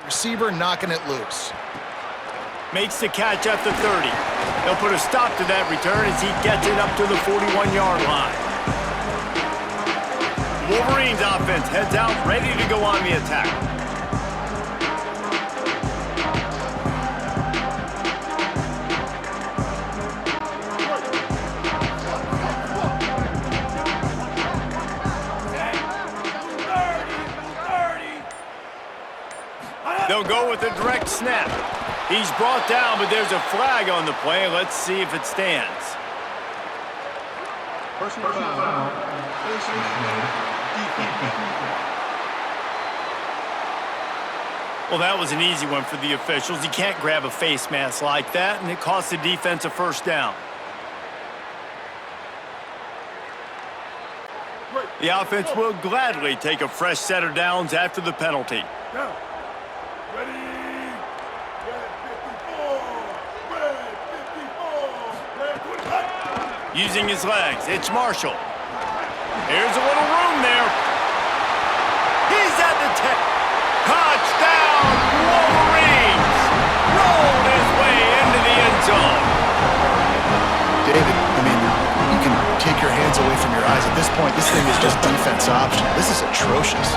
Receiver knocking it loose. Makes the catch at the 30. He'll put a stop to that return as he gets it up to the 41-yard line. Wolverines offense heads out, ready to go on the attack. They'll go with a direct snap. He's brought down, but there's a flag on the play. Let's see if it stands. Personal foul. Well, that was an easy one for the officials. You can't grab a face mask like that, and it cost the defense a first down. The offense will gladly take a fresh set of downs after the penalty. Now, ready, red 54, red 55. Using his legs, it's Marshall. Here's a little room there. He's at the 10. Touchdown, Wolverines! Rolled his way into the end zone. David, I mean, you can take your hands away from your eyes. At this point, this thing is just defense option. This is atrocious.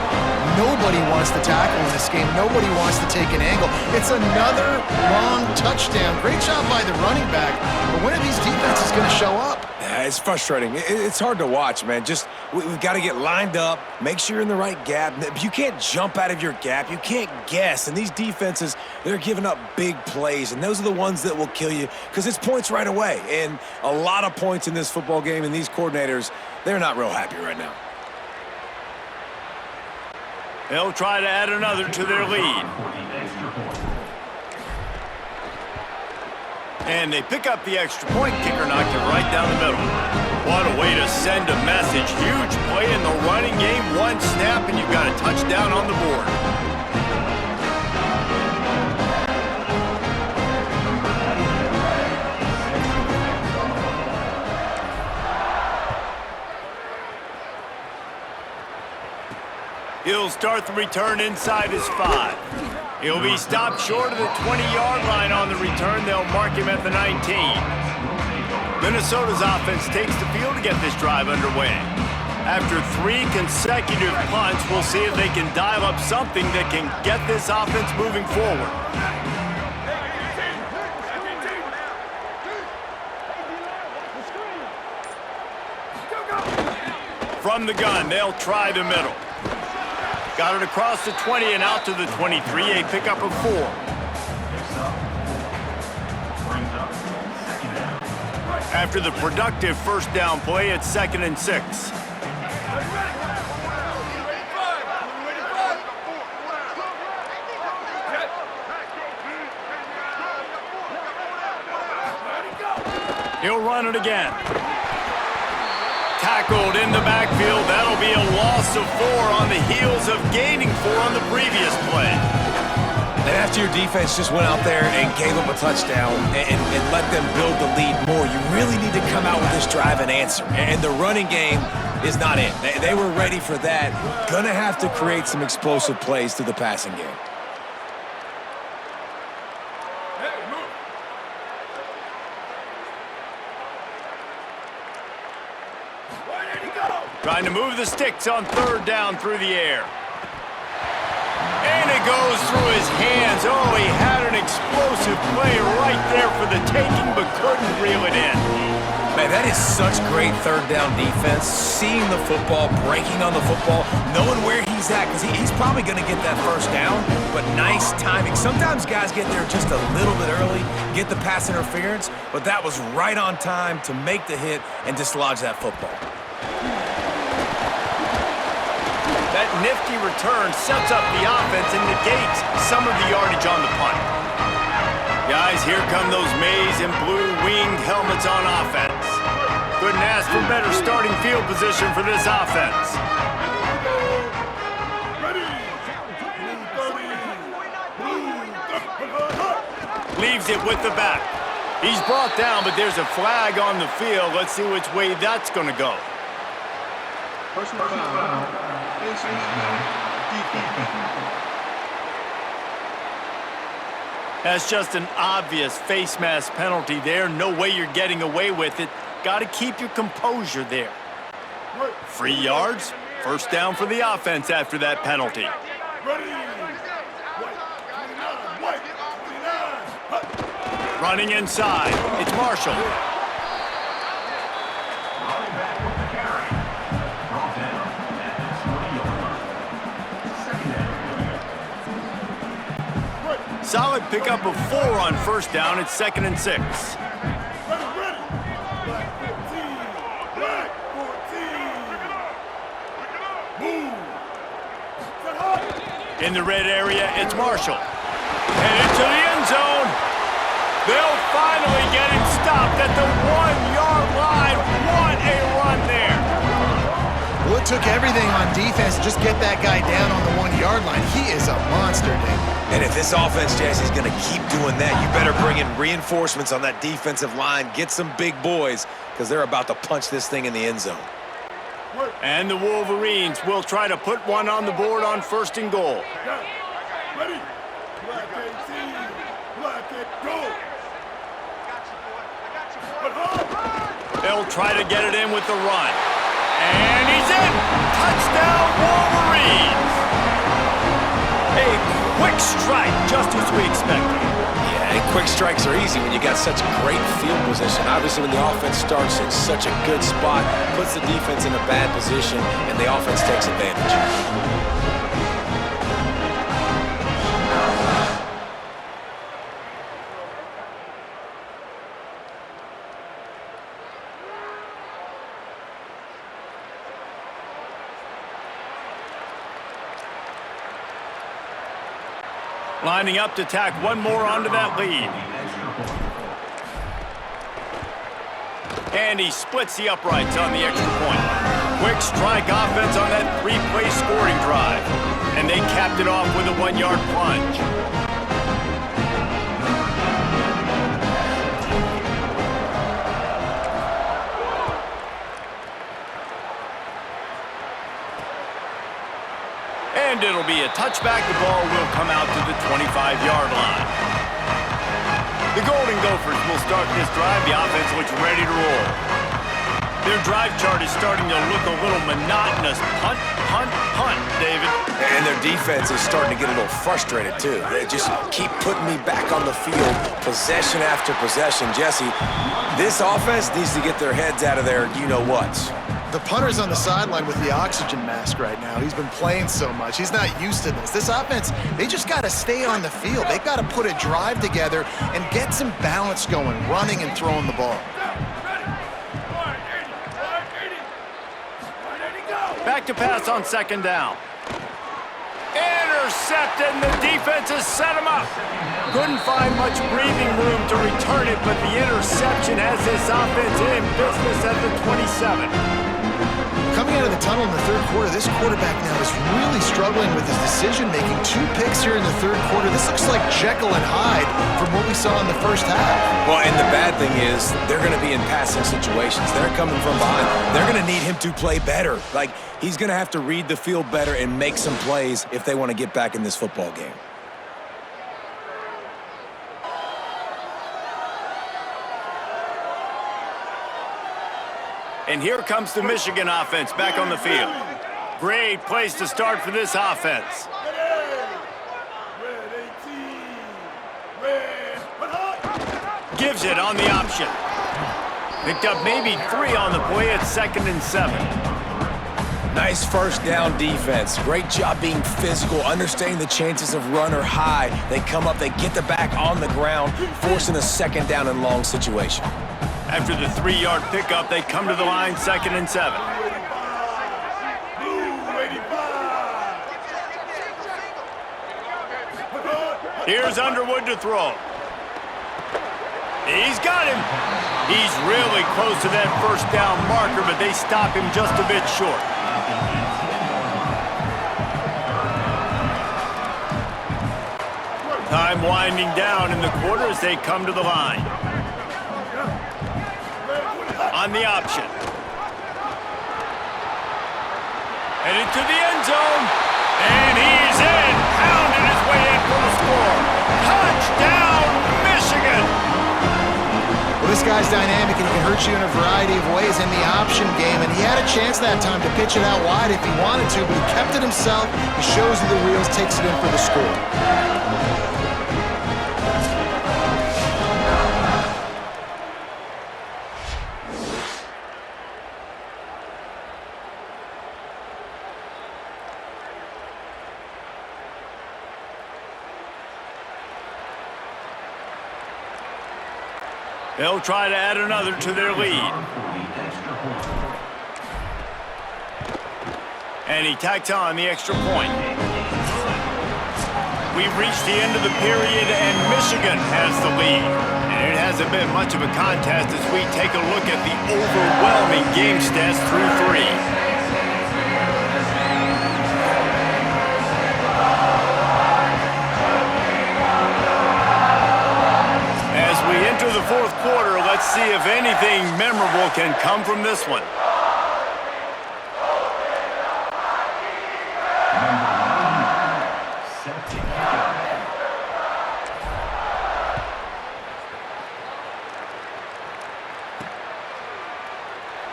Nobody wants to tackle in this game. Nobody wants to take an angle. It's another long touchdown. Great job by the running back. But when are these defenses going to show up? Yeah, it's frustrating. It's hard to watch, man. Just, we've got to get lined up, make sure you're in the right gap. You can't jump out of your gap. You can't guess. And these defenses, they're giving up big plays, and those are the ones that will kill you because it's points right away. And a lot of points in this football game, and these coordinators, they're not real happy right now. They'll try to add another to their lead. And they pick up the extra point. Kicker knocked it right down the middle. What a way to send a message. Huge play in the running game. One snap, and you've got a touchdown on the board. He'll start the return inside his 5. He'll be stopped short of the 20-yard line on the return. They'll mark him at the 19. Minnesota's offense takes the field to get this drive underway. After 3 consecutive punts, we'll see if they can dial up something that can get this offense moving forward. From the gun, they'll try the middle. Got it across the 20 and out to the 23, a pickup of 4. After the productive first down play, it's 2nd and 6. He'll run it again. Tackled in the backfield. That'll be a loss of 4 on the heels of gaining 4 on the previous play. And after your defense just went out there and gave them a touchdown and let them build the lead more, you really need to come out with this drive and answer. And the running game is not in. They were ready for that. Gonna have to create some explosive plays through the passing game. Trying to move the sticks on 3rd down through the air. And it goes through his hands. Oh, he had an explosive play right there for the taking, but couldn't reel it in. Man, that is such great 3rd down defense. Seeing the football, breaking on the football, knowing where he's at, because he's probably going to get that first down, but nice timing. Sometimes guys get there just a little bit early, get the pass interference, but that was right on time to make the hit and dislodge that football. That nifty return sets up the offense and negates some of the yardage on the punt. Guys, here come those maize and blue winged helmets on offense. Couldn't ask for better starting field position for this offense. Leaves it with the back. He's brought down, but there's a flag on the field. Let's see which way that's going to go. Personal foul. That's just an obvious face mask penalty there. No way you're getting away with it. Got to keep your composure there. 3 yards, first down for the offense after that penalty. Ready. White. 29. Running inside, it's Marshall. Solid pickup of 4 on first down. It's 2nd and 6. Ready. Black 14. Move. Set high. In the red area, it's Marshall. Headed to the end zone. They'll finally get him stopped at the 1-yard line. What a run there. Well, it took everything on defense to just get that guy down on the 1-yard line. He is a monster, Dave. And if this offense, Jesse, is going to keep doing that, you better bring in reinforcements on that defensive line. Get some big boys, because they're about to punch this thing in the end zone. And the Wolverines will try to put one on the board on 1st and goal. Ready. Black 18. Black 8. Go. Put hard. They'll try to get it in with the run. And he's in! Touchdown, Wolverines! A quick strike, just as we expected. Yeah, and quick strikes are easy when you got such great field position. Obviously, when the offense starts in such a good spot, puts the defense in a bad position, and the offense takes advantage. Lining up to tack one more onto that lead. And he splits the uprights on the extra point. Quick strike offense on that 3-play scoring drive. And they capped it off with a 1-yard plunge. And it'll be a touchback. The ball will come out to the 25-yard line. The Golden Gophers will start this drive. The offense looks ready to roll. Their drive chart is starting to look a little monotonous. Punt, punt, punt, David. And their defense is starting to get a little frustrated, too. They just keep putting me back on the field, possession after possession. Jesse, this offense needs to get their heads out of their you-know-whats. The punter's on the sideline with the oxygen mask right now. He's been playing so much. He's not used to this. This offense, they just got to stay on the field. They've got to put a drive together and get some balance going, running and throwing the ball. Back to pass on 2nd down. Intercepted, and the defense has set him up. Couldn't find much breathing room to return it, but the interception has this offense in business at the 27. Coming out of the tunnel in the 3rd quarter, this quarterback now is really struggling with his decision-making. 2 picks here in the 3rd quarter. This looks like Jekyll and Hyde from what we saw in the first half. Well, and the bad thing is they're going to be in passing situations. They're coming from behind. They're going to need him to play better. Like, he's going to have to read the field better and make some plays if they want to get back in this football game. And here comes the Michigan offense back on the field. Great place to start for this offense. Red 18. Red. Put hard. Gives it on the option. Picked up maybe 3 on the play at 2nd and 7. Nice first down defense. Great job being physical, understanding the chances of run are high. They come up, they get the back on the ground, forcing a 2nd down and long situation. After the 3-yard pickup, they come to the line 2nd and 7. Here's Underwood to throw. He's got him. He's really close to that first down marker, but they stop him just a bit short. Time winding down in the quarter as they come to the line. On the option. Headed to the end zone. And he's in. Pounding his way in for the score. Touchdown, beat you in a variety of ways in the option game, and he had a chance that time to pitch it out wide if he wanted to, but he kept it himself. He shows you the reels, takes it in for the score. They'll try to add another to their lead. And he tacks on the extra point. We've reached the end of the period, and Michigan has the lead. And it hasn't been much of a contest as we take a look at the overwhelming game stats through 3. Enter the fourth quarter. Let's see if anything memorable can come from this one.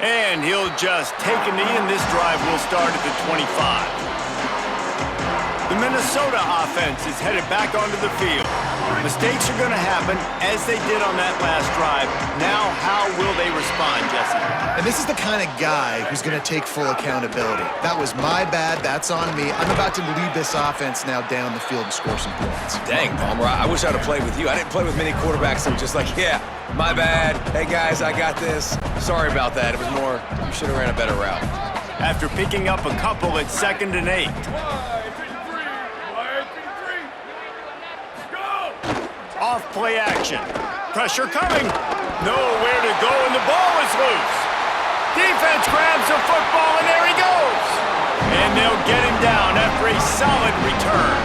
And he'll just take a knee, and this drive will start at the 25. The Minnesota offense is headed back onto the field. Mistakes are going to happen, as they did on that last drive. Now, how will they respond, Jesse? And this is the kind of guy who's going to take full accountability. That was my bad. That's on me. I'm about to lead this offense now down the field and score some points. Dang, Palmer, I wish I'd have played with you. I didn't play with many quarterbacks that were just like, yeah, my bad. Hey, guys, I got this. Sorry about that. It was more, you should have ran a better route. After picking up a couple at 2nd and 8. Off play action. Pressure coming. Nowhere to go, and the ball is loose. Defense grabs the football, and there he goes. And they'll get him down after a solid return.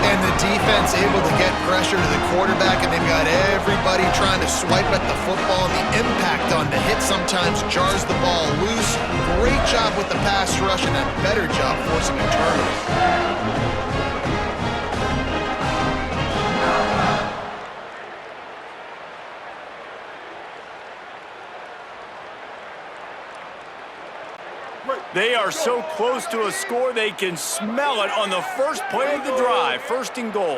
And the defense able to get pressure to the quarterback, and they've got everybody trying to swipe at the football. And the impact on the hit sometimes jars the ball loose. Great job with the pass rush, and a better job forcing a turnover. They are so close to a score, they can smell it on the first play of the drive. 1st and goal.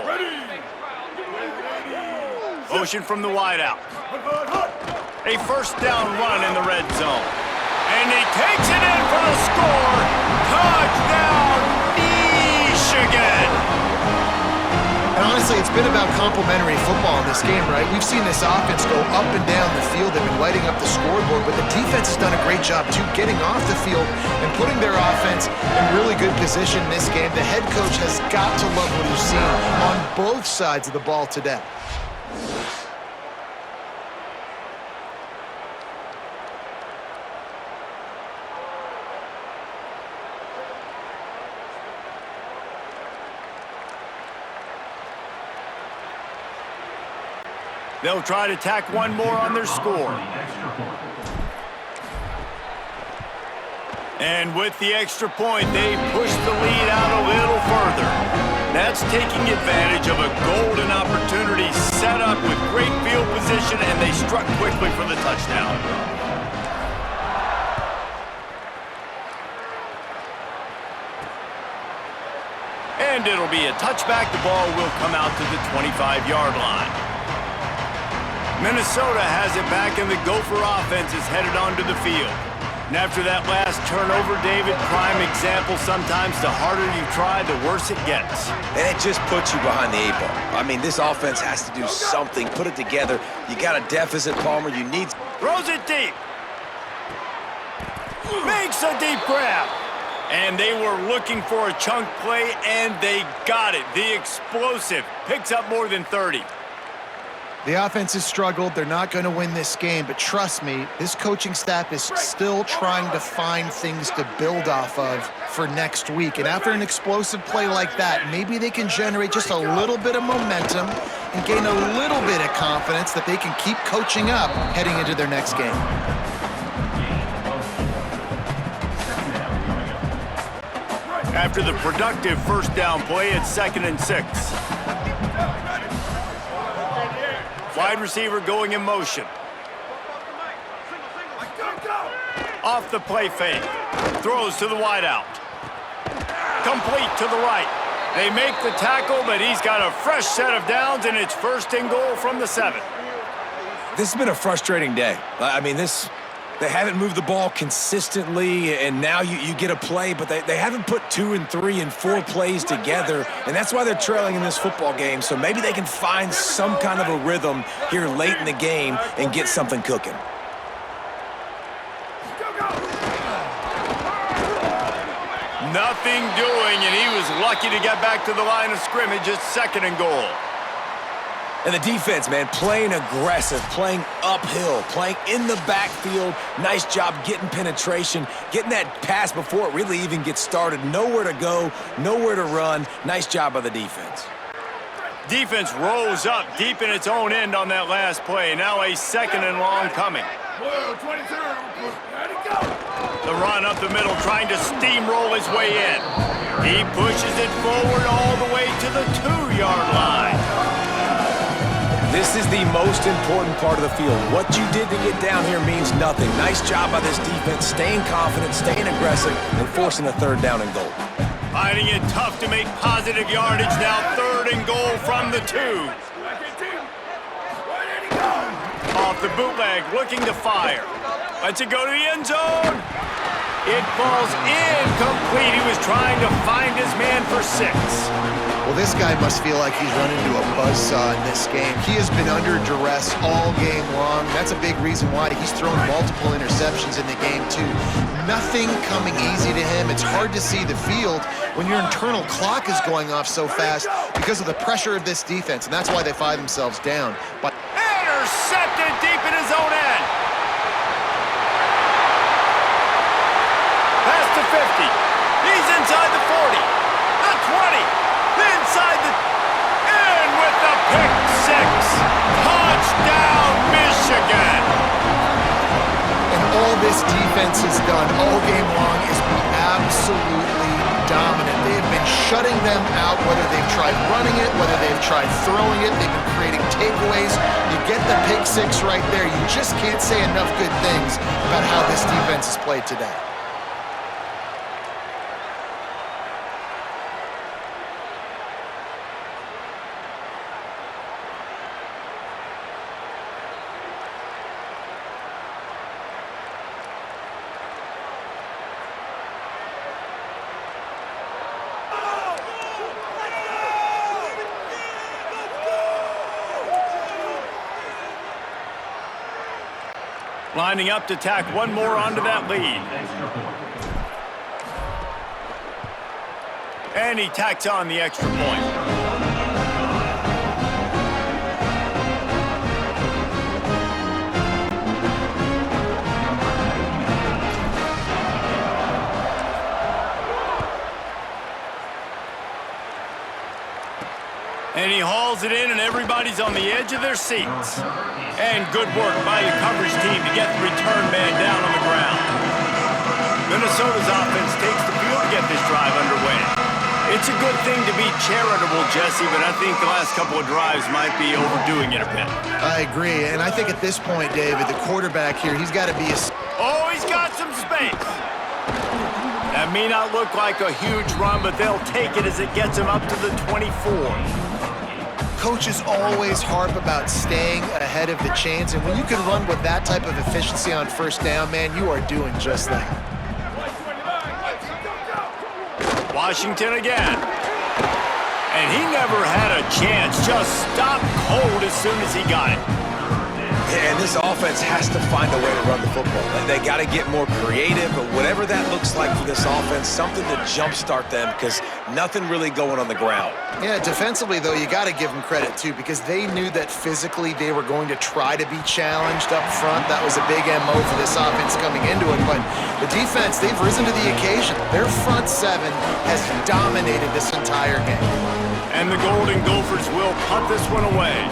Motion from the wideout. A 1st down run in the red zone. And he takes it in for the score. Touchdown, Michigan! And honestly, it's been about complementary football in this game, right? We've seen this offense go up and down the field. They've been lighting up the scoreboard, but the defense has done a great job, too, getting off the field and putting their offense in really good position in this game. The head coach has got to love what he's seen on both sides of the ball today. They'll try to tack one more on their score. And with the extra point, they push the lead out a little further. That's taking advantage of a golden opportunity set up with great field position, and they struck quickly for the touchdown. And it'll be a touchback. The ball will come out to the 25-yard line. Minnesota has it back, and the Gopher offense is headed onto the field. And after that last turnover, David, prime example, sometimes the harder you try, the worse it gets. And it just puts you behind the 8 ball. I mean, this offense has to do something, put it together. You got a deficit, Palmer. You need... Throws it deep. Makes a deep grab. And they were looking for a chunk play, and they got it. The explosive picks up more than 30. The offense has struggled. They're not going to win this game, but trust me, this coaching staff is still trying to find things to build off of for next week. And after an explosive play like that, maybe they can generate just a little bit of momentum and gain a little bit of confidence that they can keep coaching up heading into their next game. After the productive 1st down play, it's 2nd and 6. Wide receiver going in motion. Off the play fake. Throws to the wideout. Complete to the right. They make the tackle, but he's got a fresh set of downs, and it's first and goal from the 7. This has been a frustrating day. I mean, they haven't moved the ball consistently, and now you get a play, but they haven't put 2 and 3 and 4 plays together, and that's why they're trailing in this football game. So maybe they can find some kind of a rhythm here late in the game and get something cooking. Nothing doing, and he was lucky to get back to the line of scrimmage. It's second and goal. And the defense, man, playing aggressive, playing uphill, playing in the backfield. Nice job getting penetration, getting that pass before it really even gets started. Nowhere to go, nowhere to run. Nice job by the defense. Defense rose up deep in its own end on that last play. Now a second and long coming. Well, 22. Let it go. The run up the middle, trying to steamroll his way in. He pushes it forward all the way to the 2-yard line. This is the most important part of the field. What you did to get down here means nothing. Nice job by this defense, staying confident, staying aggressive, and forcing a third down and goal. Finding it tough to make positive yardage now. Third and goal from the 2. Off the bootleg, looking to fire. Lets it go to the end zone. It falls incomplete. He was trying to find his man for 6. Well, this guy must feel like he's run into a buzzsaw in this game. He has been under duress all game long. That's a big reason why he's thrown multiple interceptions in the game, too. Nothing coming easy to him. It's hard to see the field when your internal clock is going off so fast because of the pressure of this defense, and that's why they find themselves down. But intercepted deep in his own end. Past the 50. He's inside the 40. The 20. Inside the... In with the pick 6. Touchdown, Michigan. And all this defense has done all game long is be absolutely dominant. They have been shutting them out, whether they've tried running it, whether they've tried throwing it. They've been creating takeaways. You get the pick 6 right there. You just can't say enough good things about how this defense has played today. Lining up to tack one more onto that lead. And he tacks on the extra point. And he hauls it in, and everybody's on the edge of their seats. And good work by the coverage team to get the return man down on the ground. Minnesota's offense takes the field to get this drive underway. It's a good thing to be charitable, Jesse, but I think the last couple of drives might be overdoing it a bit. I agree, and I think at this point, David, the quarterback here, he's got to be a... Oh, he's got some space. That may not look like a huge run, but they'll take it as it gets him up to the 24. Coaches always harp about staying ahead of the chains, and when you can run with that type of efficiency on first down, man, you are doing just that. Washington again. And he never had a chance. Just stopped cold as soon as he got it. And this offense has to find a way to run the football. They got to get more creative, but whatever that looks like for this offense, something to jumpstart them because nothing really going on the ground. Yeah, defensively, though, you got to give them credit, too, because they knew that physically they were going to try to be challenged up front. That was a big MO for this offense coming into it, but the defense, they've risen to the occasion. Their front 7 has dominated this entire game. And the Golden Gophers will punt this one away.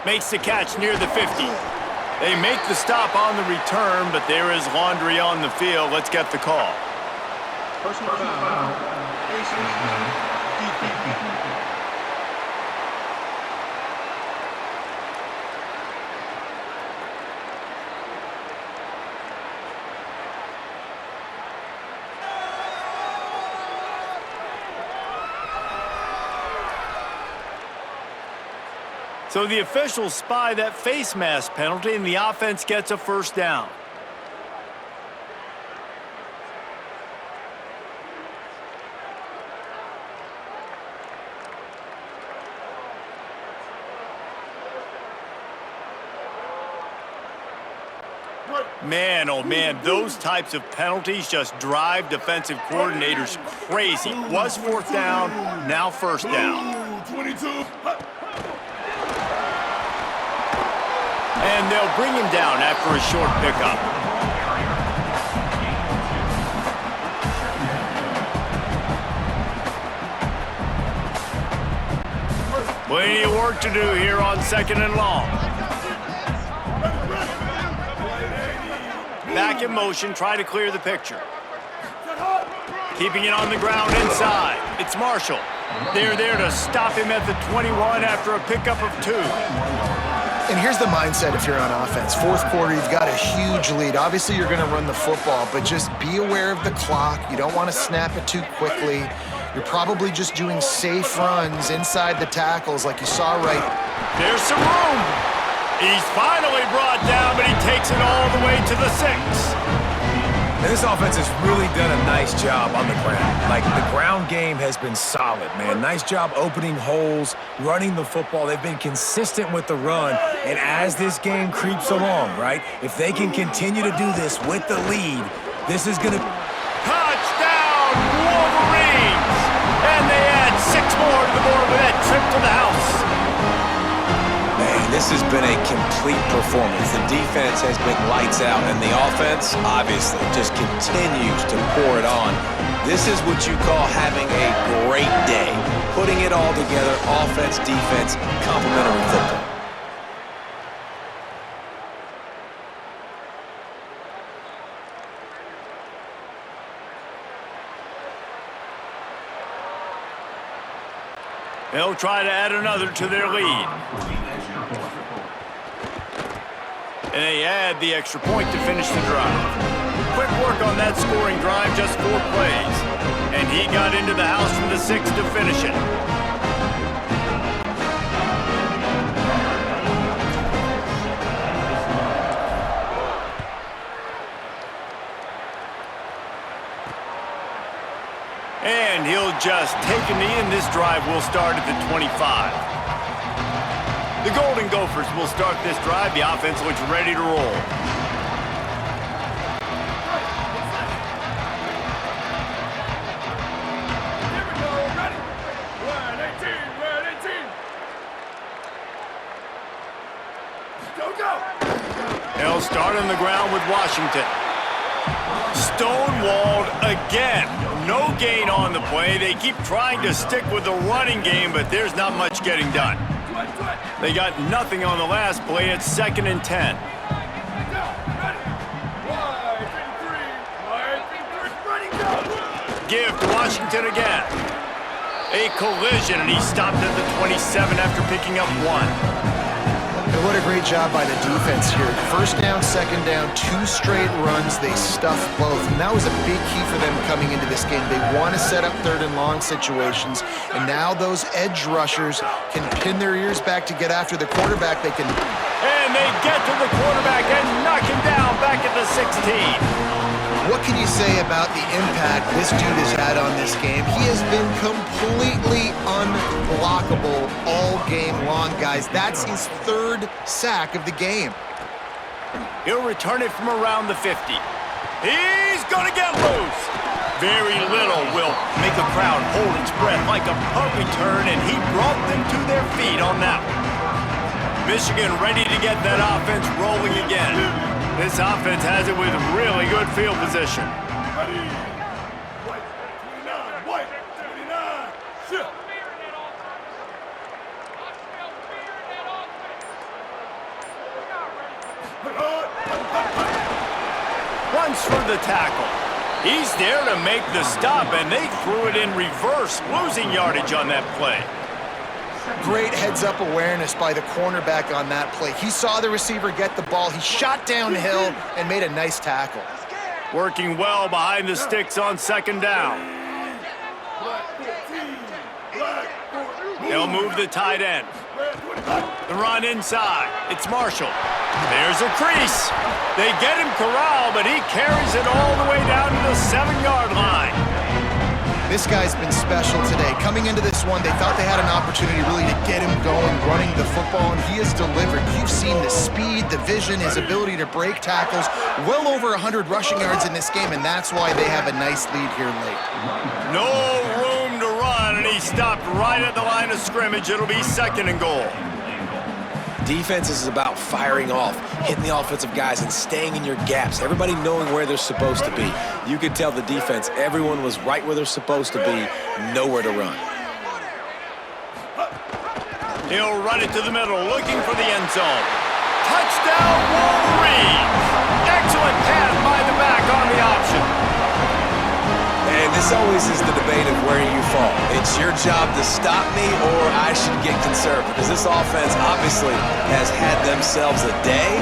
Makes the catch near the 50. They make the stop on the return, but there is laundry on the field. Let's get the call. Personal foul. Aces. DPP. So the officials spy that face mask penalty, and the offense gets a first down. Man, oh man, those types of penalties just drive defensive coordinators crazy. Was fourth down, now first down. 22. And they'll bring him down after a short pickup. Plenty of work to do here on second and long. Back in motion, try to clear the picture. Keeping it on the ground inside. It's Marshall. They're there to stop him at the 21 after a pickup of 2. And here's the mindset if you're on offense. Fourth quarter, you've got a huge lead. Obviously, you're going to run the football, but just be aware of the clock. You don't want to snap it too quickly. You're probably just doing safe runs inside the tackles like you saw right. There's some room. He's finally brought down, but he takes it all the way to the 6. And this offense has really done a nice job on the ground. Like, the ground game has been solid, man. Nice job opening holes, running the football. They've been consistent with the run. And as this game creeps along, right, if they can continue to do this with the lead, this is going to... Touchdown, Wolverines! And they add 6 more to the board with that trip to the house. Man, this has been a complete performance. The defense has been lights out, and the offense, obviously, just continues to pour it on. This is what you call having a great day. Putting it all together, offense, defense, complementary football. They'll try to add another to their lead. And they add the extra point to finish the drive. Quick work on that scoring drive, just 4 plays. And he got into the house from the 6 to finish it. And he'll just take a knee, and this drive will start at the 25. The Golden Gophers will start this drive. The offense looks ready to roll. Here we go, ready. Red 18, red 18. Go, go. They'll start on the ground with Washington. Stonewalled again. No gain on the play. They keep trying to stick with the running game, but there's not much getting done. They got nothing on the last play. It's 2nd and 10. Give to Washington again. A collision, and he stopped at the 27 after picking up 1. And what a great job by the defense here. First down, second down, 2 straight runs. They stuffed both. And that was a big key for them coming into this game. They want to set up 3rd and long situations. And now those edge rushers can pin their ears back to get after the quarterback. They can... And they get to the quarterback and knock him down back at the 16. What can you say about the impact this dude has had on this game? He has been completely unblockable all game long, guys. That's his 3rd sack of the game. He'll return it from around the 50. He's gonna get loose. Very little will make a crowd hold its breath like a punt return, and he brought them to their feet on that one. Michigan ready to get that offense rolling again. This offense has it with really good field position. Ready. White 29, white 29. Shift. the tackle. He's there to make the stop, and they threw it in reverse, losing yardage on that play. Great heads-up awareness by the cornerback on that play. He saw the receiver get the ball. He shot downhill and made a nice tackle. Working well behind the sticks on second down. They'll move the tight end. The run inside. It's Marshall. There's a crease. They get him corralled, but he carries it all the way down to the 7-yard line. This guy's been special today. Coming into this one, they thought they had an opportunity really to get him going, running the football, and he has delivered. You've seen the speed, the vision, his ability to break tackles. Well over 100 rushing yards in this game, and that's why they have a nice lead here late. No room to run, and he stopped right at the line of scrimmage. It'll be 2nd and goal. Defense is about firing off, hitting the offensive guys, and staying in your gaps. Everybody knowing where they're supposed to be. You could tell the defense, everyone was right where they're supposed to be, nowhere to run. He'll run it to the middle, looking for the end zone. Touchdown, Wolverines! Excellent pass by the back on the option. And this always is the debate of where you fall. It's your job to stop me, or I should get conservative. Because this offense obviously has had themselves a day,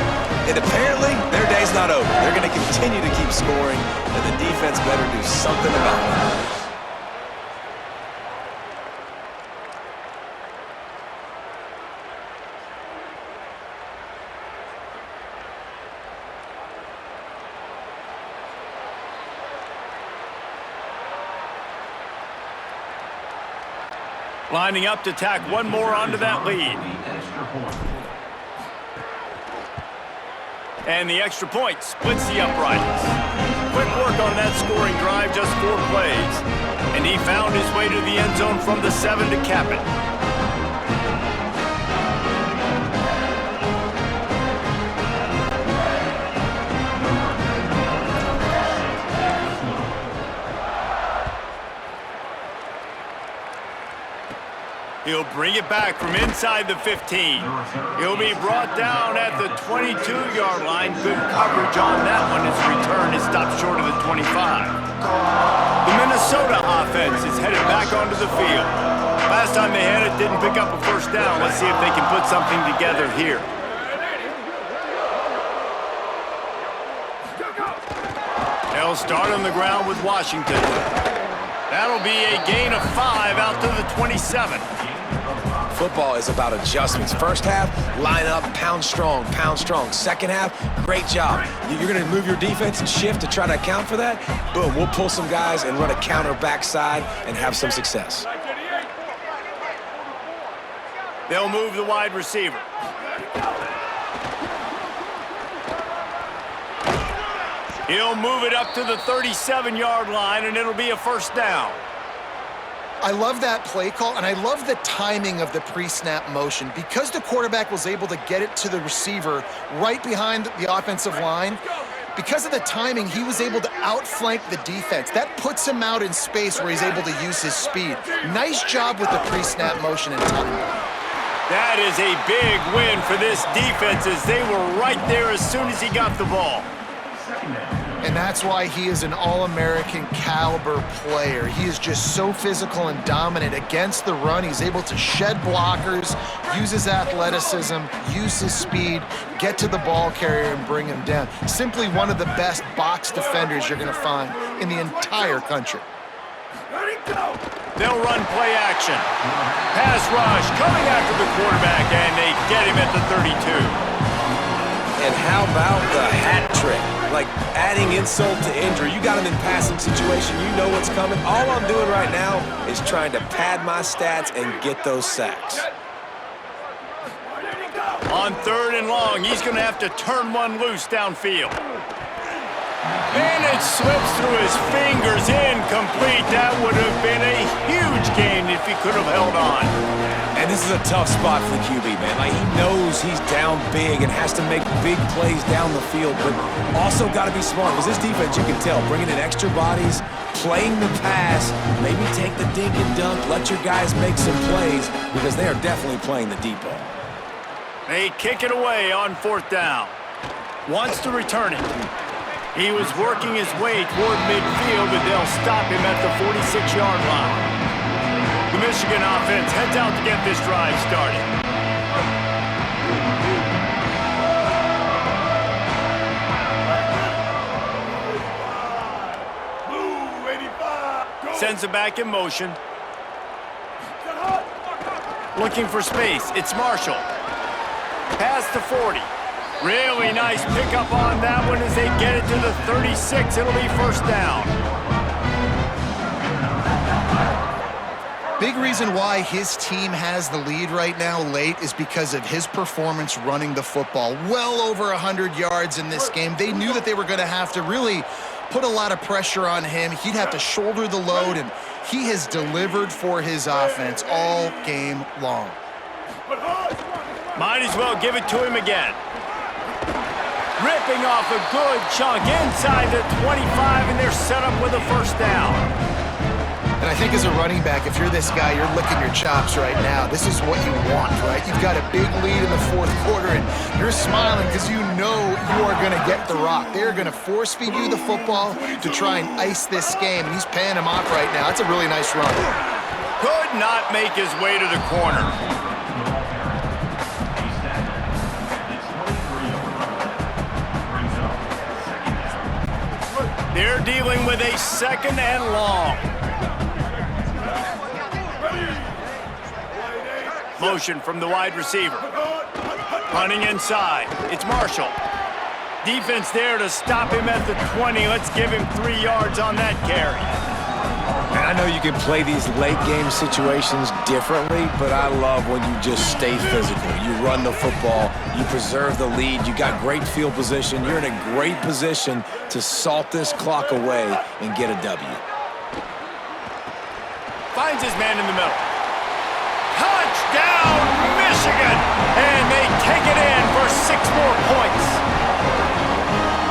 and apparently their day's not over. They're going to continue to keep scoring, and the defense better do something about it. Lining up to tack one more onto that lead. And the extra point splits the uprights. Quick work on that scoring drive, just 4 plays. And he found his way to the end zone from the 7 to cap it. He'll bring it back from inside the 15. He'll be brought down at the 22-yard line. Good coverage on that one. His return is stopped short of the 25. The Minnesota offense is headed back onto the field. Last time they had it, didn't pick up a first down. Let's see if they can put something together here. They'll start on the ground with Washington. That'll be a gain of 5 out to the 27. Football is about adjustments. First half, line up, pound strong, pound strong. Second half, great job. You're going to move your defense and shift to try to account for that. Boom, we'll pull some guys and run a counter backside and have some success. They'll move the wide receiver. He'll move it up to the 37-yard line, and it'll be a first down. I love that play call, and I love the timing of the pre-snap motion. Because the quarterback was able to get it to the receiver right behind the offensive line, because of the timing, he was able to outflank the defense. That puts him out in space where he's able to use his speed. Nice job with the pre-snap motion and timing. That is a big win for this defense, as they were right there as soon as he got the ball. And that's why he is an All-American caliber player. He is just so physical and dominant against the run. He's able to shed blockers, use his athleticism, use his speed, get to the ball carrier and bring him down. Simply one of the best box defenders you're going to find in the entire country. They'll run play action. Pass rush coming after the quarterback, and they get him at the 32. And how about the hat trick? Like adding insult to injury. You got him in passing situation. You know what's coming. All I'm doing right now is trying to pad my stats and get those sacks. On 3rd and long, he's going to have to turn one loose downfield. And it slips through his fingers, incomplete. That would have been a huge gain if he could have held on. And this is a tough spot for the QB, man. Like, he knows he's down big and has to make big plays down the field, but also got to be smart, because this defense, you can tell, bringing in extra bodies, playing the pass, maybe take the dink and dunk, let your guys make some plays, because they are definitely playing the deep ball. They kick it away on 4th down. Wants to return it. He was working his way toward midfield, but they'll stop him at the 46-yard line. The Michigan offense heads out to get this drive started. Sends it back in motion. Looking for space. It's Marshall. Past the 40. Really nice pickup on that one as they get it to the 36. It'll be first down. Big reason why his team has the lead right now late is because of his performance running the football. Well over 100 yards in this game. They knew that they were going to have to really put a lot of pressure on him. He'd have to shoulder the load, and he has delivered for his offense all game long. Might as well give it to him again. Ripping off a good chunk inside the 25, and they're set up with a first down. And I think as a running back, if you're this guy, you're licking your chops right now. This is what you want, right? You've got a big lead in the fourth quarter, and you're smiling because you know you are going to get the rock. They're going to force feed you the football to try and ice this game, and he's paying him off right now. That's a really nice run. Could not make his way to the corner. They're dealing with a second and long. Motion from the wide receiver. Running inside. It's Marshall. Defense there to stop him at the 20. Let's give him 3 yards on that carry. And I know you can play these late game situations differently, but I love when you just stay physical. You run the football, you preserve the lead, you got great field position. You're in a great position to salt this clock away and get a W. Finds his man in the middle. Touchdown, Michigan! And they take it in for 6 more points.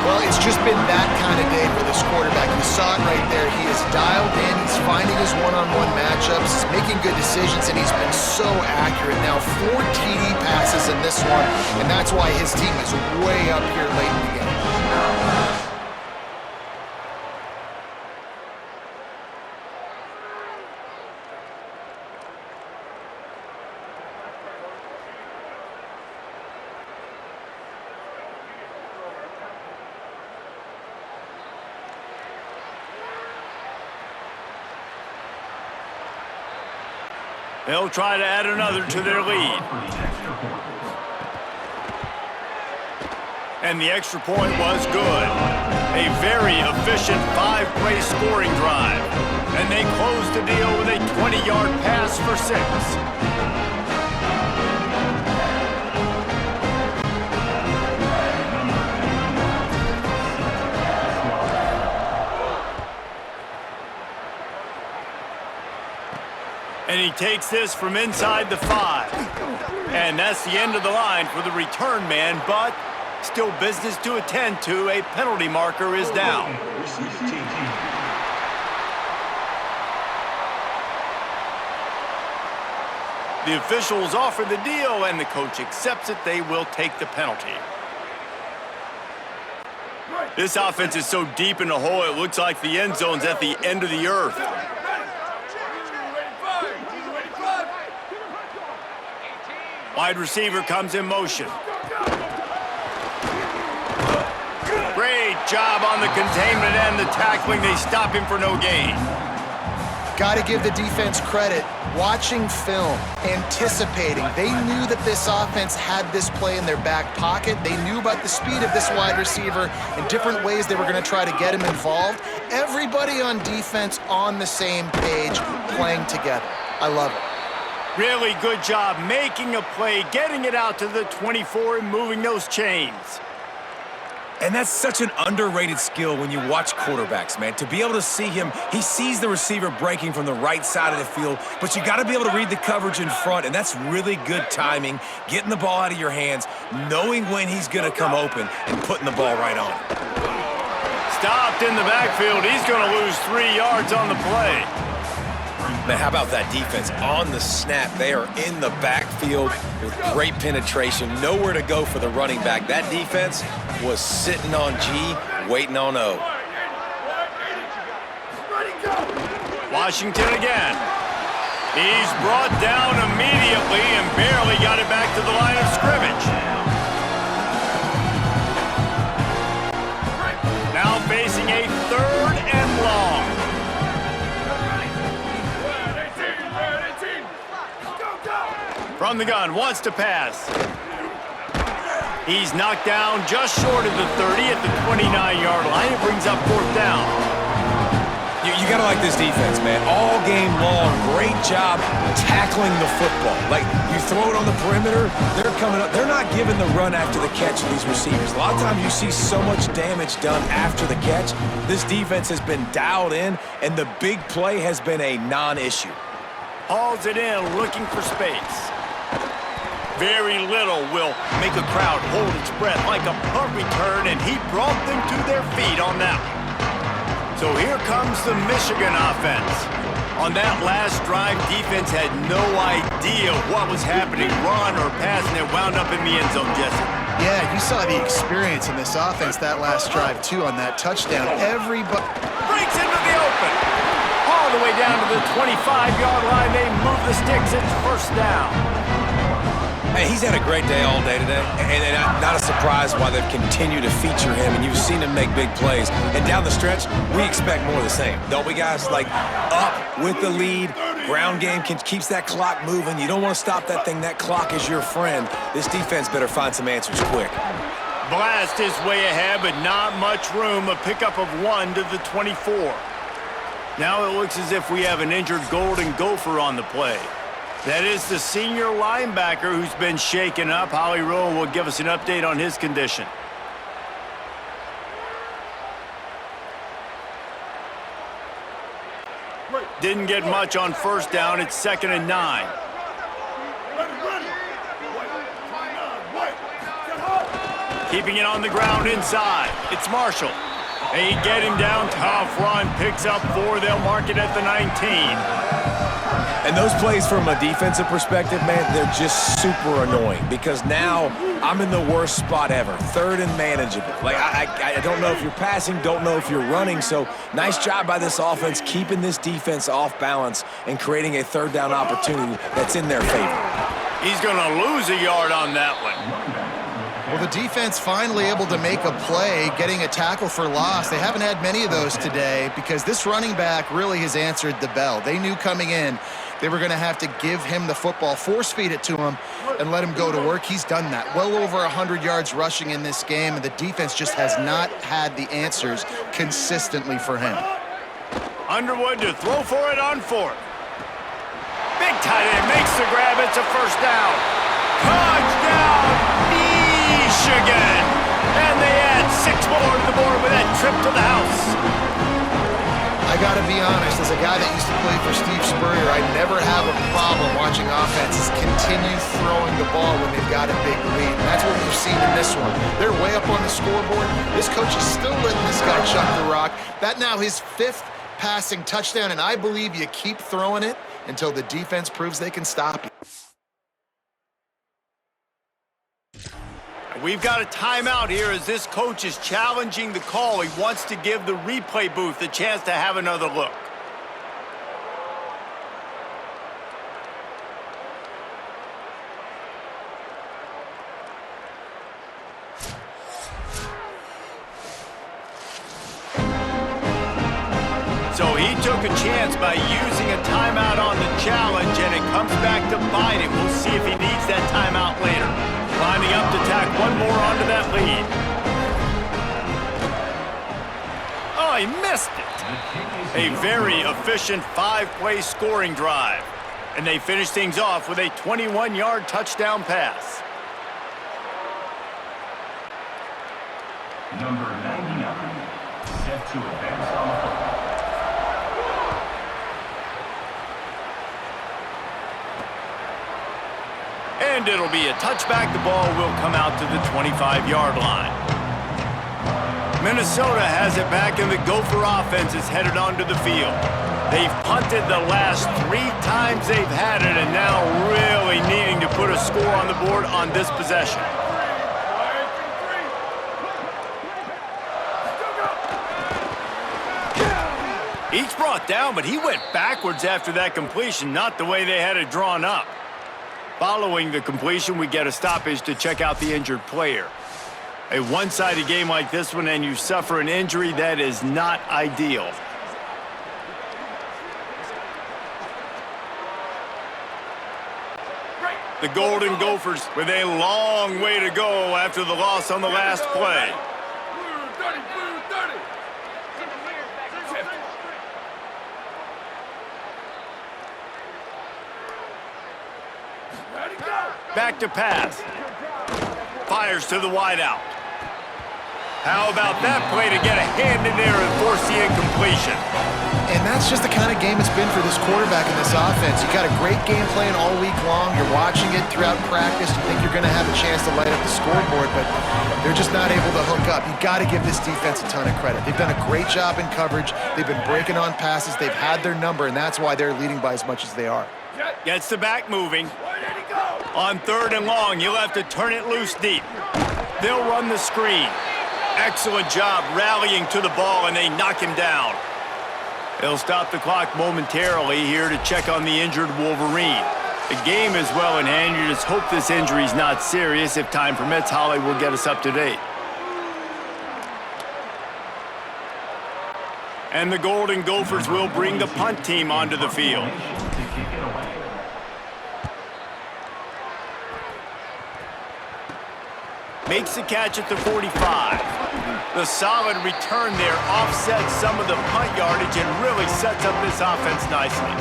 Well, it's just been that kind of day for this quarterback. You saw it right there. He is dialed in. He's finding his one-on-one matchups. He's making good decisions, and he's been so accurate. Now, 4 TD passes in this one, and that's why his team is way up here late in the game. They'll try to add another to their lead. And the extra point was good. A very efficient 5-play scoring drive. And they close the deal with a 20-yard pass for 6. And he takes this from inside the 5. And that's the end of the line for the return man, but still business to attend to. A penalty marker is down. The officials offer the deal, and the coach accepts it. They will take the penalty. This offense is so deep in the hole, it looks like the end zone's at the end of the earth. Wide receiver comes in motion. Great job on the containment and the tackling. They stop him for no gain. Got to give the defense credit. Watching film, anticipating. They knew that this offense had this play in their back pocket. They knew about the speed of this wide receiver and different ways they were going to try to get him involved. Everybody on defense on the same page, playing together. I love it. Really good job making a play, getting it out to the 24 and moving those chains. And that's such an underrated skill when you watch quarterbacks, man. To be able to see him, he sees the receiver breaking from the right side of the field, but you got to be able to read the coverage in front, and that's really good timing, getting the ball out of your hands, knowing when he's going to come open, and putting the ball right on. Stopped in the backfield. He's going to lose 3 yards on the play. Man, how about that defense? On the snap, they are in the backfield with great penetration. Nowhere to go for the running back. That defense was sitting on G, waiting on O. Ready, go! Washington again. He's brought down immediately and barely got it back to the line of scrimmage. Now facing a 3rd and long. From the gun, wants to pass. He's knocked down just short of the 30 at the 29-yard line. It brings up 4th down. You got to like this defense, man. All game long, great job tackling the football. Like, you throw it on the perimeter, they're coming up. They're not giving the run after the catch to these receivers. A lot of times you see so much damage done after the catch. This defense has been dialed in, and the big play has been a non-issue. Hauls it in, looking for space. Very little will make a crowd hold its breath like a punt return, and he brought them to their feet on that one. So here comes the Michigan offense. On that last drive, defense had no idea what was happening, run or pass, and it wound up in the end zone, Jesse. Yeah, you saw the experience in this offense that last drive, too, on that touchdown. Everybody Breaks into the open. All the way down to the 25-yard line. They move the sticks. It's 1st down. Hey, he's had a great day all day today, and not a surprise why they've continued to feature him, and you've seen him make big plays. And down the stretch, we expect more of the same. Don't we, guys? Like, up with the lead, ground game keeps that clock moving. You don't want to stop that thing. That clock is your friend. This defense better find some answers quick. Blast is way ahead, but not much room. A pickup of 1 to the 24. Now it looks as if we have an injured Golden Gopher on the play. That is the senior linebacker who's been shaken up. Howie Rowe will give us an update on his condition. Didn't get much on 1st down. It's 2nd and 9. Keeping it on the ground inside. It's Marshall. They get him down. Tough run. Picks up 4. They'll mark it at the 19. And those plays from a defensive perspective, man, they're just super annoying because now I'm in the worst spot ever. 3rd and manageable. Like, I don't know if you're passing, don't know if you're running. So nice job by this offense keeping this defense off balance and creating a 3rd down opportunity that's in their favor. He's going to lose a yard on that one. Well, the defense finally able to make a play, getting a tackle for loss. They haven't had many of those today because this running back really has answered the bell. They knew coming in they were going to have to give him the football, force-feed it to him, and let him go to work. He's done that. Well over 100 yards rushing in this game, and the defense just has not had the answers consistently for him. Underwood to throw for it on 4th. Big tight end makes the grab. It's a 1st down. Touchdown, Michigan! And they add 6 more to the board with that trip to the house. I got to be honest, as a guy that used to play for Steve Spurrier, I never have a problem watching offenses continue throwing the ball when they've got a big lead. And that's what we've seen in this one. They're way up on the scoreboard. This coach is still letting this guy chuck the rock. That now his 5th passing touchdown, and I believe you keep throwing it until the defense proves they can stop you. We've got a timeout here as this coach is challenging the call. He wants to give the replay booth a chance to have another look. So he took a chance by using a timeout on the challenge, and it comes back to bite him. We'll see if he needs that timeout later. Lining up to tack one more onto that lead. Oh, he missed it. A very efficient 5-play scoring drive. And they finish things off with a 21-yard touchdown pass. Number 99, set to advance on the football. And it'll be a touchback. The ball will come out to the 25-yard line. Minnesota has it back, and the Gopher offense is headed onto the field. They've punted the last 3 times they've had it, and now really needing to put a score on the board on this possession. Each brought down, but he went backwards after that completion, not the way they had it drawn up. Following the completion, we get a stoppage to check out the injured player. A one-sided game like this one and you suffer an injury, that is not ideal. The Golden Gophers with a long way to go after the loss on the last play. Blue 30, blue 30. Shift. Ready, go. Back to pass. Fires to the wideout. How about that play to get a hand in there and force the incompletion? And that's just the kind of game it's been for this quarterback in this offense. You got a great game plan all week long. You're watching it throughout practice. You think you're going to have a chance to light up the scoreboard, but they're just not able to hook up. You got to give this defense a ton of credit. They've done a great job in coverage. They've been breaking on passes. They've had their number, and that's why they're leading by as much as they are. Gets the back moving. Where did he go? On 3rd and long, you'll have to turn it loose deep. They'll run the screen. Excellent job rallying to the ball, and they knock him down. They'll stop the clock momentarily here to check on the injured Wolverine. The game is well in hand. You just hope this injury's not serious. If time permits, Holly will get us up to date. And the Golden Gophers will bring the punt team onto the field. Makes the catch at the 45. The solid return there offsets some of the punt yardage and really sets up this offense nicely.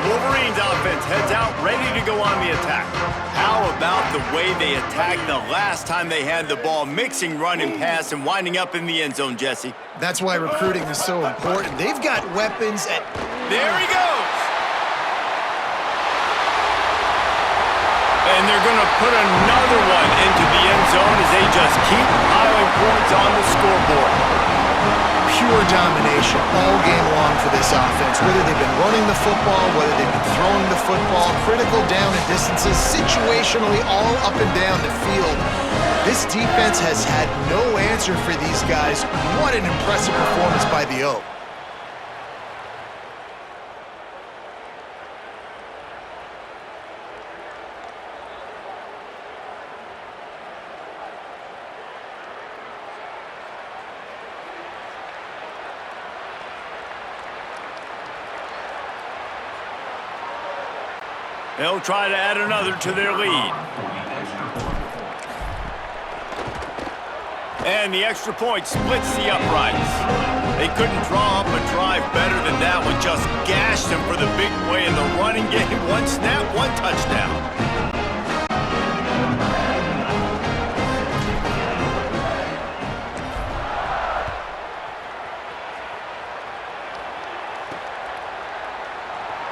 Wolverines offense heads out, ready to go on the attack. How about the way they attacked the last time they had the ball, mixing run and pass and winding up in the end zone, Jesse? That's why recruiting is so important. They've got weapons at... There he goes! And they're going to put another one into the end zone as they just keep piling points on the scoreboard. Pure domination all game long for this offense. Whether they've been running the football, whether they've been throwing the football, critical down and distances, situationally all up and down the field. This defense has had no answer for these guys. What an impressive performance by the O. They'll try to add another to their lead. And the extra point splits the uprights. They couldn't draw up a drive better than that one. Just gashed them for the big play in the running game. One snap, one touchdown.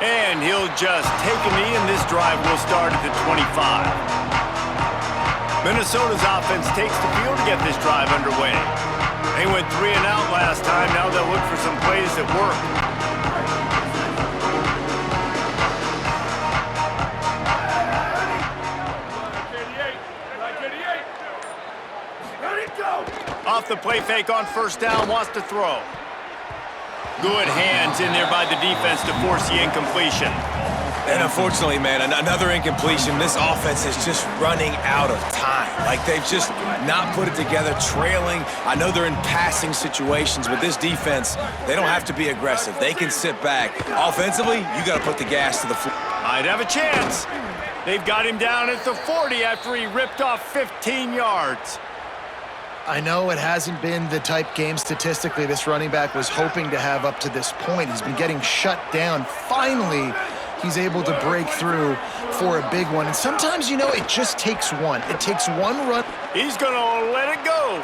And he'll just take a knee, and this drive will start at the 25. Minnesota's offense takes the field to get this drive underway. They went 3 and out last time. Now they'll look for some plays that work. Like 88. Ready, go. Off the play fake on 1st down, wants to throw. Good hands in there by the defense to force the incompletion. And unfortunately, man, another incompletion. This offense is just running out of time. Like, they've just not put it together, trailing. I know they're in passing situations, but this defense, they don't have to be aggressive. They can sit back. Offensively, you got to put the gas to the floor. Might have a chance. They've got him down at the 40 after he ripped off 15 yards. I know it hasn't been the type game statistically this running back was hoping to have up to this point. He's been getting shut down. Finally, he's able to break through for a big one. And sometimes, you know, it just takes one. It takes one run. He's going to let it go.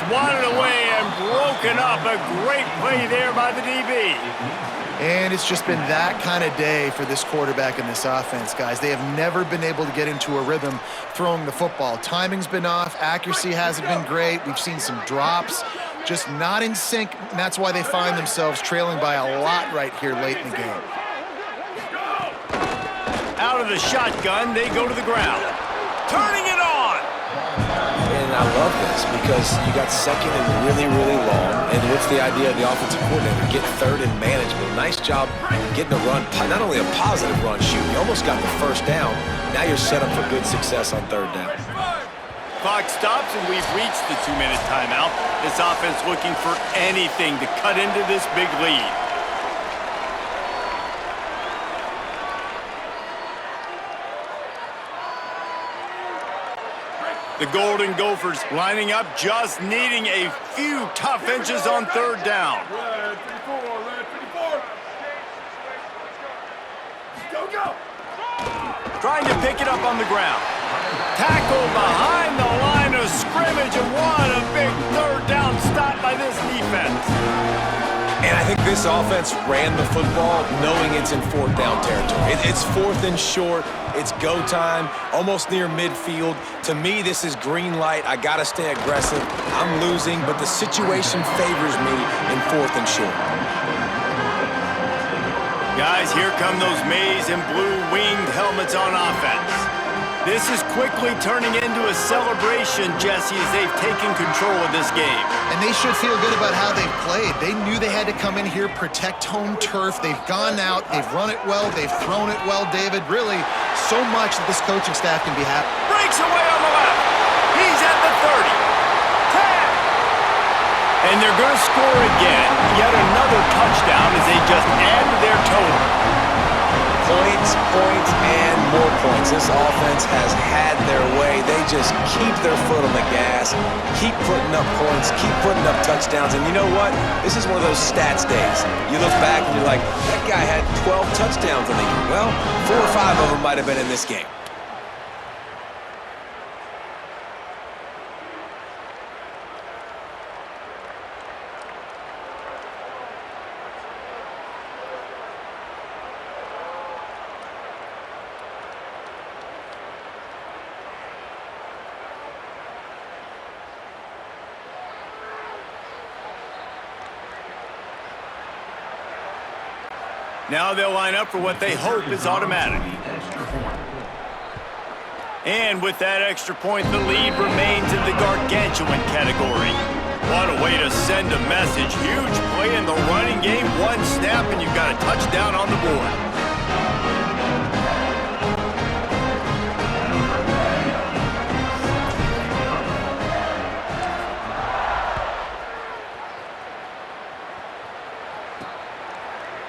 Swatted away and broken up. A great play there by the DB. And it's just been that kind of day for this quarterback and this offense, guys. They have never been able to get into a rhythm throwing the football. Timing's been off. Accuracy hasn't been great. We've seen some drops. just not in sync, and that's why they find themselves trailing by a lot right here late in the game. Out of the shotgun, they go to the ground. Turning it on! And I love this because you got second and really, really long. And what's the idea of the offensive coordinator? Get third and manageable. Nice job getting a run, not only a positive run, shoot, you almost got the first down. Now you're set up for good success on third down. Clock stops, and we've reached the 2-minute timeout. This offense looking for anything to cut into this big lead. The Golden Gophers lining up, just needing a few tough inches on third down. Red 54, red 54. Go! Trying to pick it up on the ground. Tackle behind the line of scrimmage, and what a big third down stop by this defense. And I think this offense ran the football knowing it's in fourth down territory. It's fourth and short. It's go time, almost near midfield. To me, this is green light. I got to stay aggressive. I'm losing, but the situation favors me in fourth and short. Guys, here come those maize and blue winged helmets on offense. This is quickly turning into a celebration, Jesse, as they've taken control of this game. And they should feel good about how they've played. They knew they had to come in here, protect home turf. They've gone out, they've run it well, they've thrown it well, David. Really, so much that this coaching staff can be happy. Breaks away on the left. He's at the 30. 10. And they're going to score again. Yet another touchdown as they just add to their total. Points, and more points. This offense has had their way. They just keep their foot on the gas, keep putting up points, keep putting up touchdowns. And you know what? This is one of those stats days. You look back and you're like, that guy had 12 touchdowns in the year. Well, 4 or 5 of them might have been in this game. Now they'll line up for what they hope is automatic. And with that extra point, the lead remains in the gargantuan category. What a way to send a message. Huge play in the running game. One snap and you've got a touchdown on the board.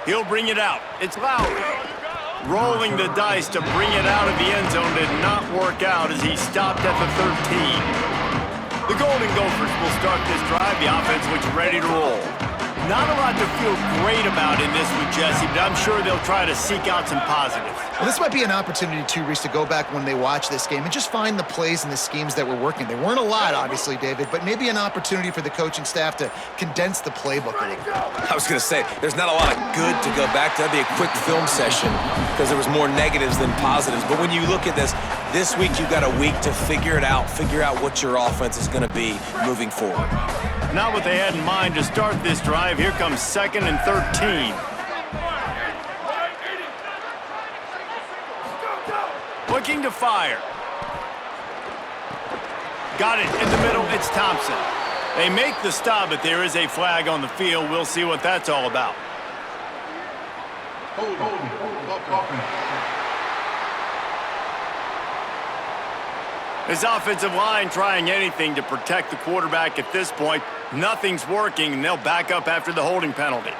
He'll bring it out. It's Lowry. Rolling the dice to bring it out of the end zone did not work out as he stopped at the 13. The Golden Gophers will start this drive. The offense looks ready to roll. Not a lot to feel great about in this one, Jesse, but I'm sure they'll try to seek out some positives. Well, this might be an opportunity, too, Reese, to go back when they watch this game and just find the plays and the schemes that were working. There weren't a lot, obviously, David, but maybe an opportunity for the coaching staff to condense the playbook a little bit. I was going to say, there's not a lot of good to go back to. That'd be a quick film session because there was more negatives than positives. But when you look at this week you've got a week to figure it out, figure out what your offense is going to be moving forward. Not what they had in mind to start this drive. Here comes 2nd and 13. Looking to fire. Got it in the middle. It's Thompson. They make the stop, but there is a flag on the field. We'll see what that's all about. This offensive line trying anything to protect the quarterback at this point. Nothing's working, and they'll back up after the holding penalty.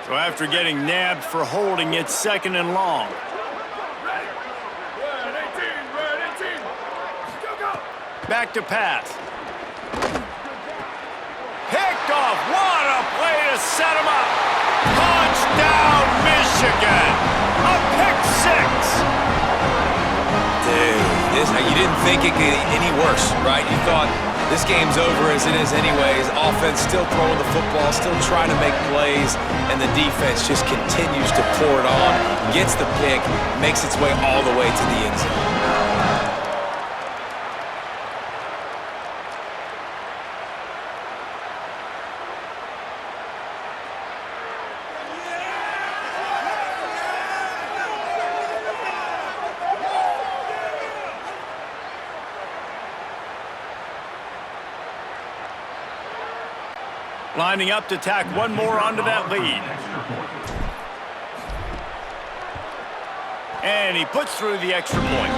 So after getting nabbed for holding, it's 2nd and long. Red 18. Go. Back to pass. Picked off. What a play to set him up. Touchdown, Michigan. A pick 6. Dude, you didn't think it could get any worse, right? You thought this game's over as it is anyways. Offense still throwing the football, still trying to make plays, and the defense just continues to pour it on, gets the pick, makes its way all the way to the end zone. Lining up to tack one more onto that lead. And he puts through the extra point.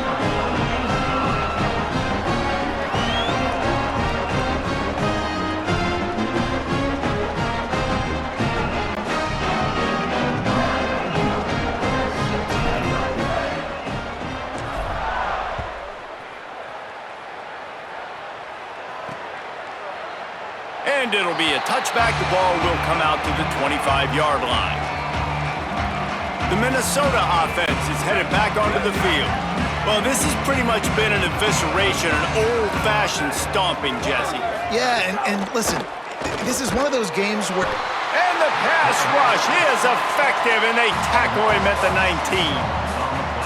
And it'll be a touchback. The ball will come out to the 25-yard line. The Minnesota offense is headed back onto the field. Well, this has pretty much been an evisceration, an old-fashioned stomping, Jesse. Yeah, and listen, this is one of those games where... And the pass rush is effective, and they tackle him at the 19.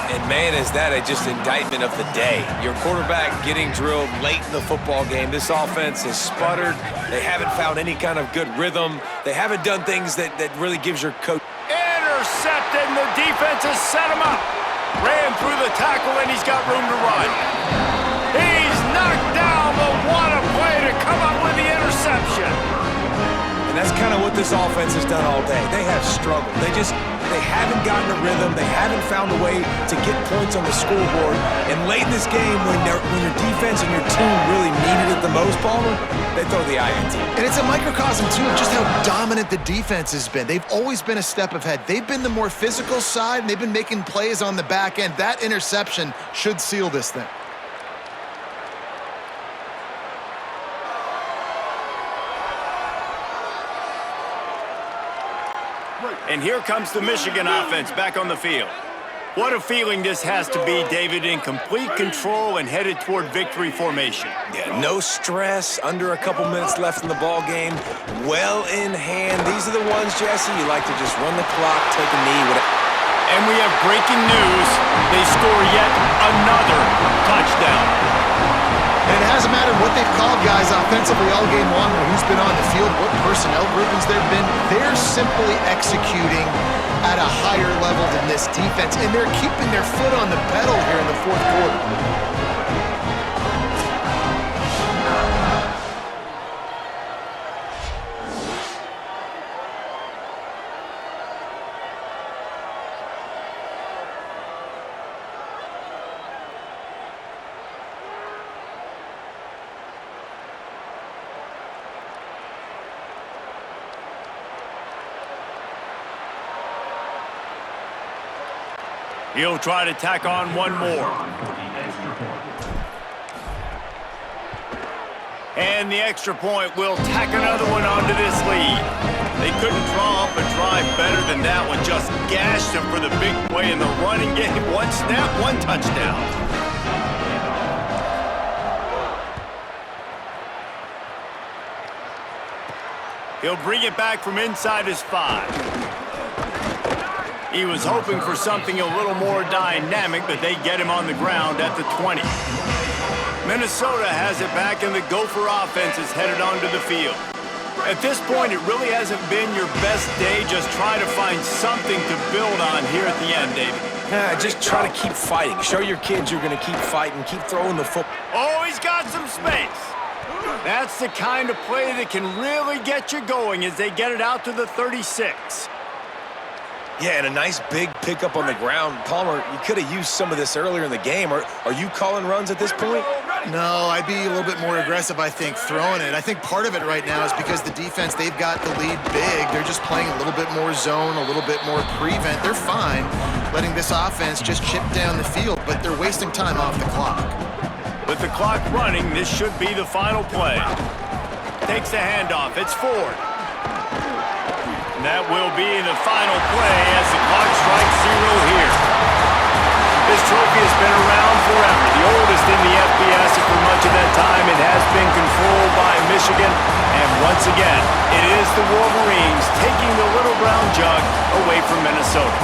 And man, is that just indictment of the day. Your quarterback getting drilled late in the football game. This offense has sputtered. They haven't found any kind of good rhythm. They haven't done things that really gives your coach... Intercepted, and the defense has set him up. Ran through the tackle, and he's got room to run. He's knocked down, but what a play to come up with the interception. And that's kind of what this offense has done all day. They have struggled. They haven't gotten a rhythm. They haven't found a way to get points on the scoreboard. And late in this game, when your defense and your team really needed it the most, Palmer, they throw the INT. And it's a microcosm, too, of just how dominant the defense has been. They've always been a step ahead. They've been the more physical side, and they've been making plays on the back end. That interception should seal this thing. And here comes the Michigan offense back on the field. What a feeling this has to be, David, in complete control and headed toward victory formation. Yeah, no stress, under a couple minutes left in the ball game, well in hand. These are the ones, Jesse, you like to just run the clock, take a knee. And we have breaking news. They score yet another touchdown. And it hasn't mattered what they've called guys offensively all game long, or who's been on the field, what personnel groupings there have been. They're simply executing at a higher level than this defense, and they're keeping their foot on the pedal here in the fourth quarter. He'll try to tack on one more. And the extra point will tack another one onto this lead. They couldn't draw up a drive better than that one. Just gashed him for the big play in the running game. One snap, one touchdown. He'll bring it back from inside his 5. He was hoping for something a little more dynamic, but they get him on the ground at the 20. Minnesota has it back, and the Gopher offense is headed onto the field. At this point, it really hasn't been your best day. Just try to find something to build on here at the end, David. Just try to keep fighting. Show your kids you're going to keep fighting, keep throwing the football. Oh, he's got some space. That's the kind of play that can really get you going as they get it out to the 36. Yeah, and a nice big pickup on the ground. Palmer, you could have used some of this earlier in the game. Are you calling runs at this point? No, I'd be a little bit more aggressive, I think, throwing it. I think part of it right now is because the defense, they've got the lead big. They're just playing a little bit more zone, a little bit more prevent. They're fine letting this offense just chip down the field, but they're wasting time off the clock. With the clock running, this should be the final play. Takes the handoff. It's Ford. And that will be the final play as the clock strikes 0 here. This trophy has been around forever, the oldest in the FBS, and for much of that time it has been controlled by Michigan. And once again, it is the Wolverines taking the Little Brown Jug away from Minnesota.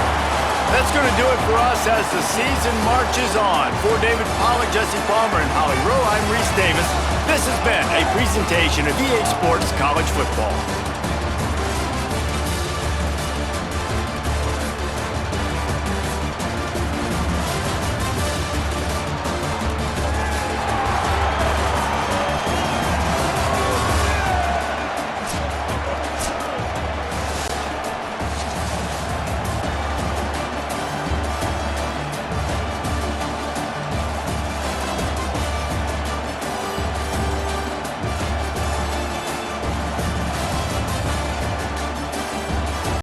That's going to do it for us as the season marches on. For David Pollack, Jesse Palmer, and Holly Rowe, I'm Reese Davis. This has been a presentation of EA Sports College Football.